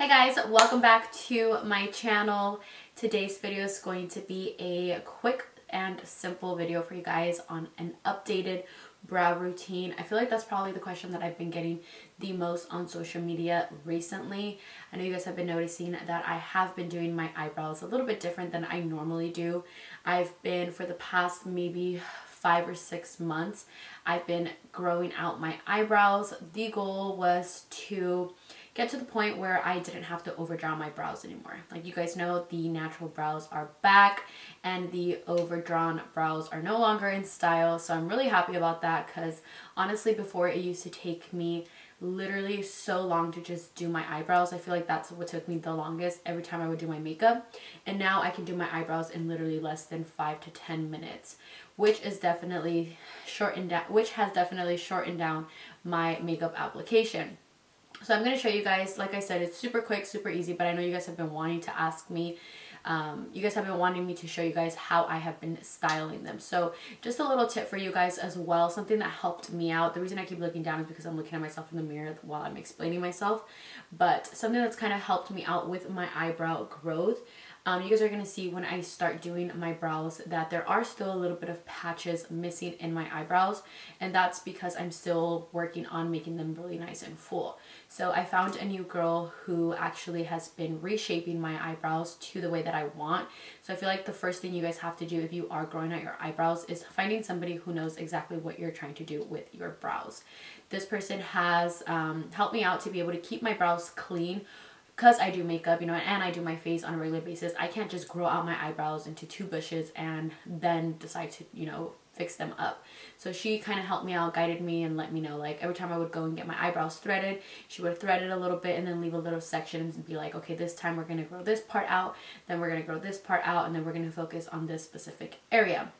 Hi guys, welcome back to my channel. Today's video is going to be a quick and simple video for you guys on an updated brow routine. I feel like that's probably the question that I've been getting the most on social media recently. I know you guys have been noticing that I have been doing my eyebrows a little bit different than I normally do. I've been, for the past maybe 5 or 6 months, I've been growing out my eyebrows. The goal was to get to the point where I didn't have to overdraw my brows anymore. Like you guys know, the natural brows are back and the overdrawn brows are no longer in style. So I'm really happy about that, because honestly before it used to take me literally so long to just do my eyebrows. I feel like that's what took me the longest every time I would do my makeup. And now I can do my eyebrows in literally less than 5 to 10 minutes, which has definitely shortened down my makeup application. So I'm going to show you guys, like I said, it's super quick, super easy, but I know you guys have been wanting to ask me, you guys have been wanting me to show you guys how I have been styling them. So just a little tip for you guys as well, something that helped me out. The reason I keep looking down is because I'm looking at myself in the mirror while I'm explaining myself, but something that's kind of helped me out with my eyebrow growth. You guys are going to see when I start doing my brows that there are still a little bit of patches missing in my eyebrows, and that's because I'm still working on making them really nice and full. So I found a new girl who actually has been reshaping my eyebrows to the way that I want. So I feel like the first thing you guys have to do if you are growing out your eyebrows is finding somebody who knows exactly what you're trying to do with your brows. This person has helped me out to be able to keep my brows clean. Because I do makeup, and I do my face on a regular basis, I can't just grow out my eyebrows into 2 bushes and then decide to, fix them up. So she kind of helped me out, guided me, and let me know, like, every time I would go and get my eyebrows threaded, she would thread it a little bit and then leave a little section and be like, okay, this time we're going to grow this part out, then we're going to grow this part out, and then we're going to focus on this specific area.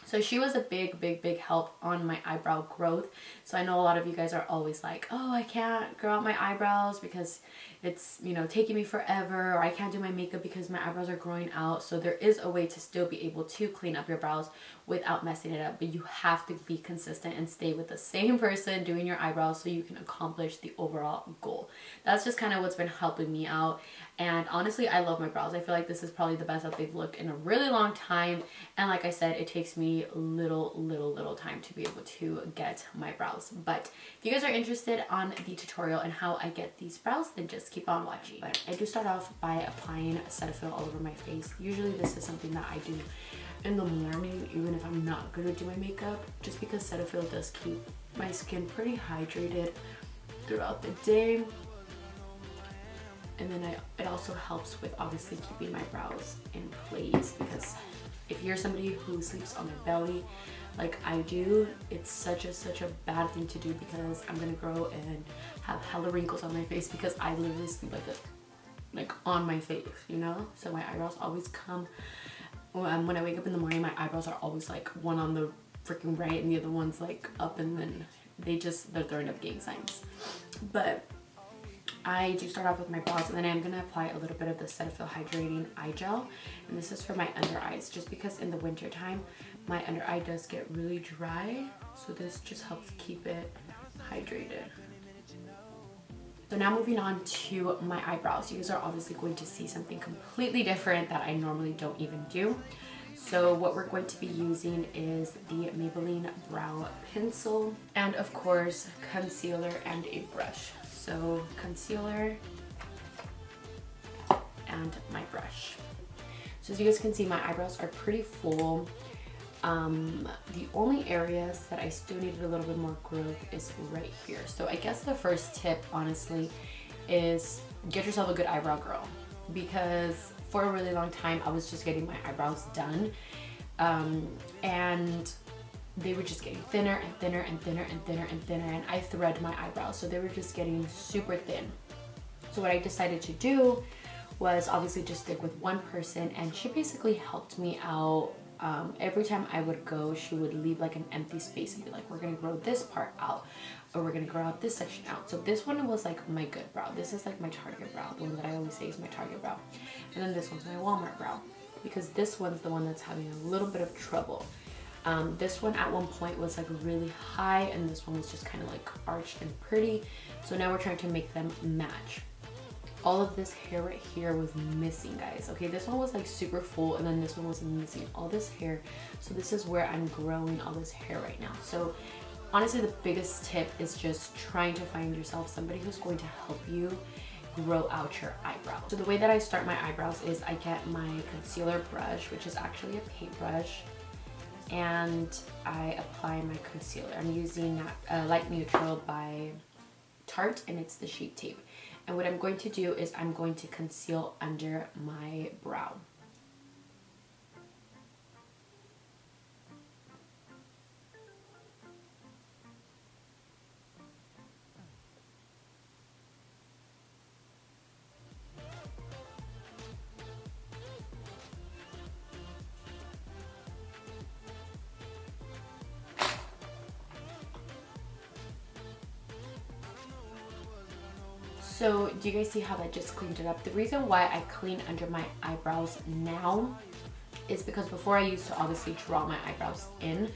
So she was a big help on my eyebrow growth. So I know a lot of you guys are always like, oh, I can't grow out my eyebrows because it's, taking me forever, or I can't do my makeup because my eyebrows are growing out. So there is a way to still be able to clean up your brows without messing it up, but you have to be consistent and stay with the same person doing your eyebrows so you can accomplish the overall goal. That's just kind of what's been helping me out. And honestly, I love my brows. I feel like this is probably the best that they've looked in a really long time. And like I said, it takes me little time to be able to get my brows. But if you guys are interested on the tutorial and how I get these brows, then just keep on watching. But I do start off by applying Cetaphil all over my face. Usually this is something that I do in the morning, even if I'm not gonna do my makeup, just because Cetaphil does keep my skin pretty hydrated throughout the day. And then it also helps with obviously keeping my brows in place, because if you're somebody who sleeps on their belly like I do, it's such a bad thing to do, because I'm gonna grow and have hella wrinkles on my face because I literally sleep like this, like on my face, So my eyebrows always come, when I wake up in the morning, my eyebrows are always like one on the freaking right and the other one's like up, and then they're throwing up gang signs. But I do start off with my brows, and then I'm going to apply a little bit of the Cetaphil Hydrating Eye Gel. And this is for my under eyes, just because in the winter time, my under eye does get really dry. So this just helps keep it hydrated. So now moving on to my eyebrows. You guys are obviously going to see something completely different that I normally don't even do. So what we're going to be using is the Maybelline Brow Pencil, and of course concealer and a brush. So concealer and my brush. So as you guys can see, my eyebrows are pretty full. The only areas that I still needed a little bit more growth is right here. So I guess the first tip, honestly, is get yourself a good eyebrow girl, because for a really long time I was just getting my eyebrows done, and they were just getting thinner and thinner and thinner and thinner and thinner, and I thread my eyebrows, so they were just getting super thin. So what I decided to do was obviously just stick with one person, and she basically helped me out. Every time I would go, she would leave like an empty space and be like, we're gonna grow this part out, or we're gonna grow out this section out. So this one was like my good brow. This is like my Target brow, the one that I always say is my Target brow. And then this one's my Walmart brow, because this one's the one that's having a little bit of trouble. This one at one point was like really high, and this one was just kind of like arched and pretty. So now we're trying to make them match. all of this hair right here was missing, guys. Okay, this one was like super full, and then this one was missing all this hair. So this is where I'm growing all this hair right now. So honestly, the biggest tip is just trying to find yourself somebody who's going to help you grow out your eyebrows. So the way that I start my eyebrows is I get my concealer brush, which is actually a paintbrush, and I apply my concealer. I'm using Light Neutral by Tarte, and it's the Shape Tape. And what I'm going to do is I'm going to conceal under my brow. So do you guys see how that just cleaned it up? The reason why I clean under my eyebrows now is because before I used to obviously draw my eyebrows in,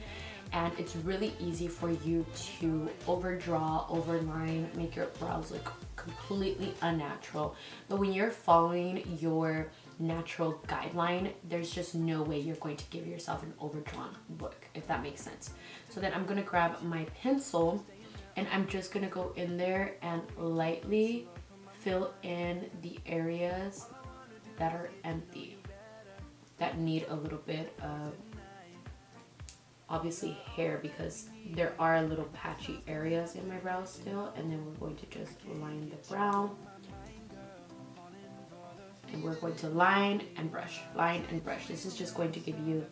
and it's really easy for you to overdraw, overline, make your brows look completely unnatural. But when you're following your natural guideline, there's just no way you're going to give yourself an overdrawn look, if that makes sense. So then I'm gonna grab my pencil, and I'm just gonna go in there and lightly fill in the areas that are empty, that need a little bit of obviously hair, because there are little patchy areas in my brows still. And then we're going to just line the brow, and we're going to line and brush, line and brush. This is just going to give you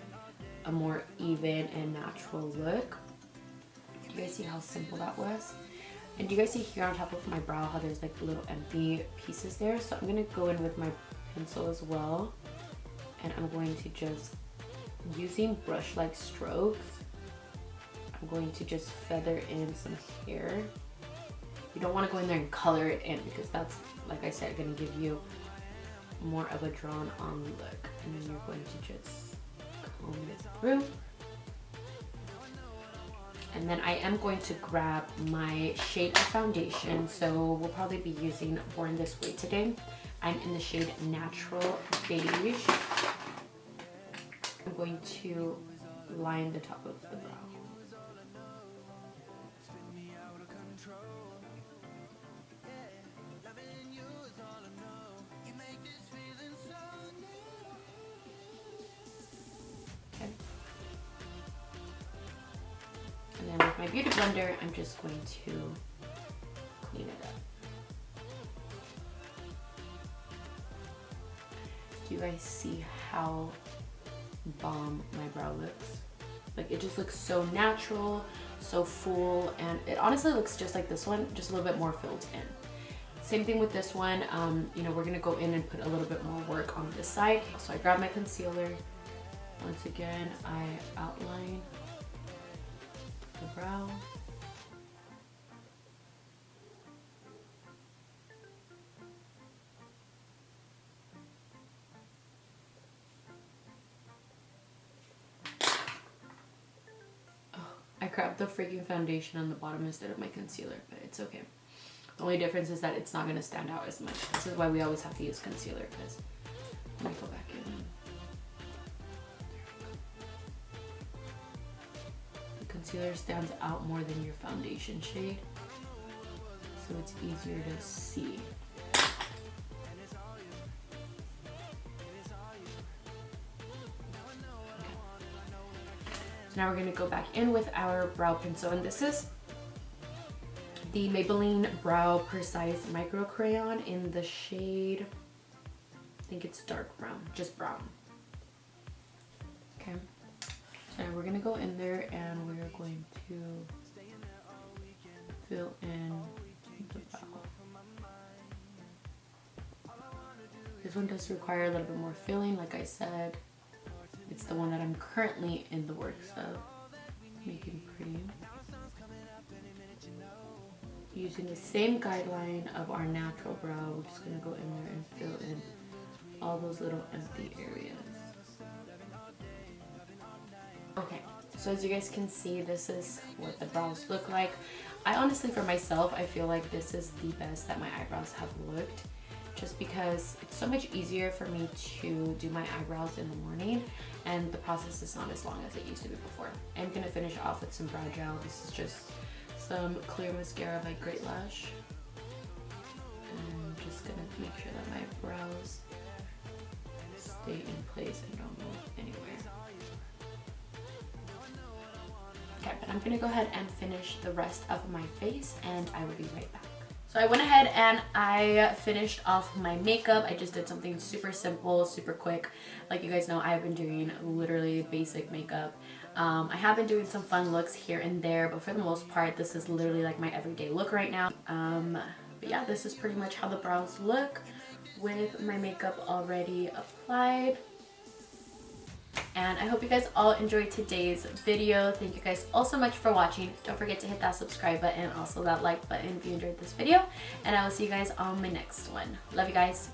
a more even and natural look. Do you guys see how simple that was? And do you guys see here on top of my brow how there's like little empty pieces there? So I'm gonna go in with my pencil as well, and I'm going to just, using brush-like strokes, I'm going to just feather in some hair. You don't want to go in there and color it in, because that's, like I said, going to give you more of a drawn-on look. And then you're going to just comb it through. And then I am going to grab my shade of foundation. So we'll probably be using Born This Way today. I'm in the shade Natural Beige. I'm going to line the top of the brow. Okay. And then with my beauty blender, I'm just going to clean it up. Do you guys see how bomb my brow looks? Like, it just looks so natural, so full, and it honestly looks just like this one, just a little bit more filled in. Same thing with this one. You know, we're gonna go in and put a little bit more work on this side. So I grab my concealer. Once again, I outline the brow. I grabbed the freaking foundation on the bottom instead of my concealer, but it's okay. The only difference is that it's not going to stand out as much. This is why we always have to use concealer, because let me go back in. The concealer stands out more than your foundation shade, so it's easier to see. So now we're going to go back in with our brow pencil, and this is the Maybelline Brow Precise Micro Crayon in the shade, I think it's dark brown, just brown. Okay, so now we're going to go in there and we're going to fill in the brow. This one does require a little bit more filling, like I said. It's the one that I'm currently in the works of making pretty. Using the same guideline of our natural brow, we're just going to go in there and fill in all those little empty areas. Okay, so as you guys can see, this is what the brows look like. I honestly, for myself, I feel like this is the best that my eyebrows have looked. just because it's so much easier for me to do my eyebrows in the morning, and the process is not as long as it used to be before. I'm gonna finish off with some brow gel. This is just some clear mascara by Great Lash. And I'm just gonna make sure that my brows stay in place and don't move anywhere. Okay, but I'm gonna go ahead and finish the rest of my face, and I will be right back. So I went ahead and I finished off my makeup. I just did something super simple, super quick. Like you guys know, I've been doing literally basic makeup. I have been doing some fun looks here and there, but for the most part, this is literally like my everyday look right now. But yeah, this is pretty much how the brows look with my makeup already applied. And I hope you guys all enjoyed today's video. Thank you guys all so much for watching. Don't forget to hit that subscribe button and also that like button if you enjoyed this video. And I will see you guys on my next one. Love you guys.